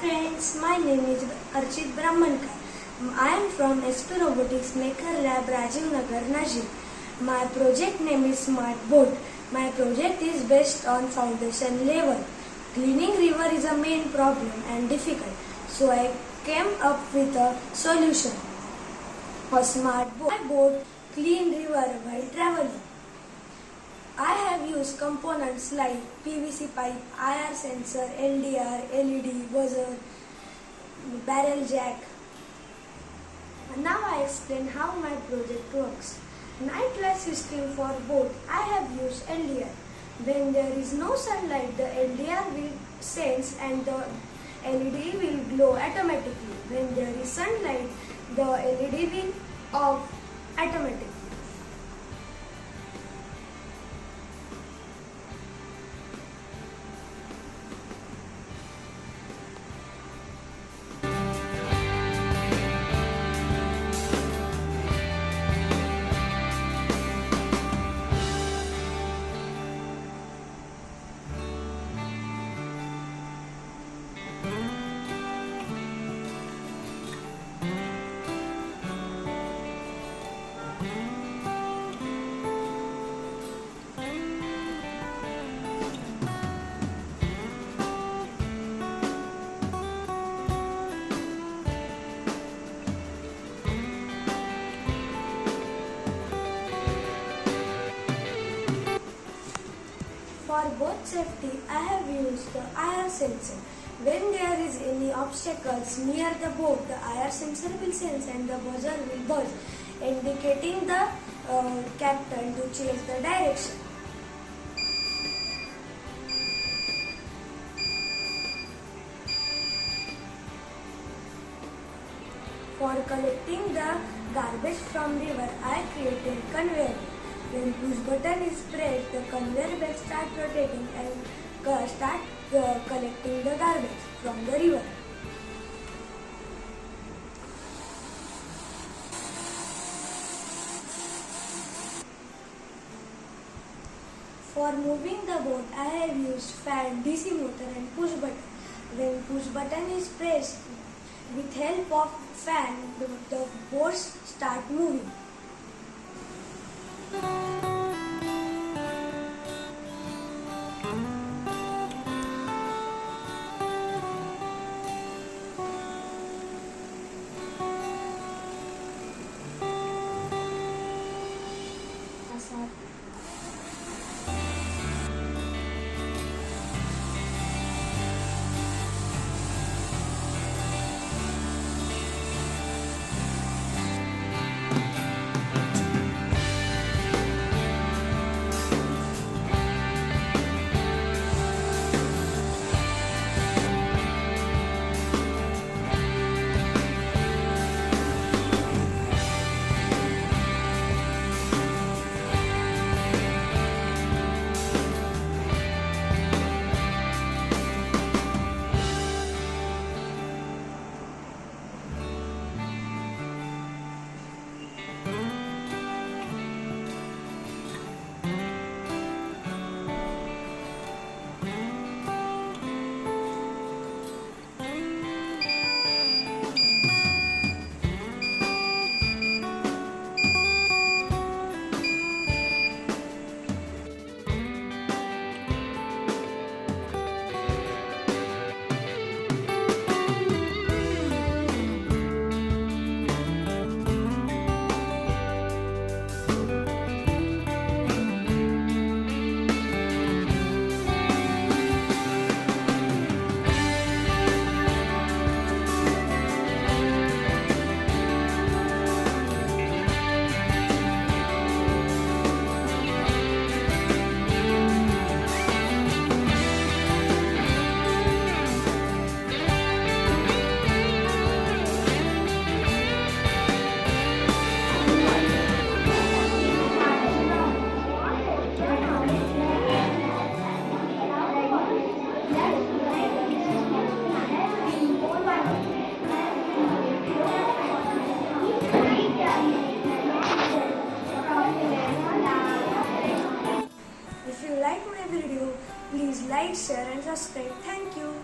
friends, my name is Archit Brhamankar. I am from SP Robotics Maker Lab Rajiv Nagar, Najib. My project name is Smart Boat. My project is based on foundation level. Cleaning river is a main problem and difficult, so I came up with a solution. A smart boat. My boat clean river while traveling. I have used components like PVC pipe, IR sensor, LDR, LED, buzzer, barrel jack. Now I explain how my project works. Night light system for boat. I have used LDR. When there is no sunlight, the LDR will sense and the LED will glow automatically. When there is sunlight, the LED will off automatically. For boat safety, I have used the IR sensor. When there is any obstacles near the boat, the IR sensor will sense and the buzzer will buzz, indicating the captain to change the direction. For collecting the garbage from river, I created conveyor. When push button is pressed, the conveyor belt start rotating and start collecting the garbage from the river. For moving the boat, I have used fan, DC motor and push button. When push button is pressed, with help of fan, the boat start moving. Please like, share and subscribe. Thank you.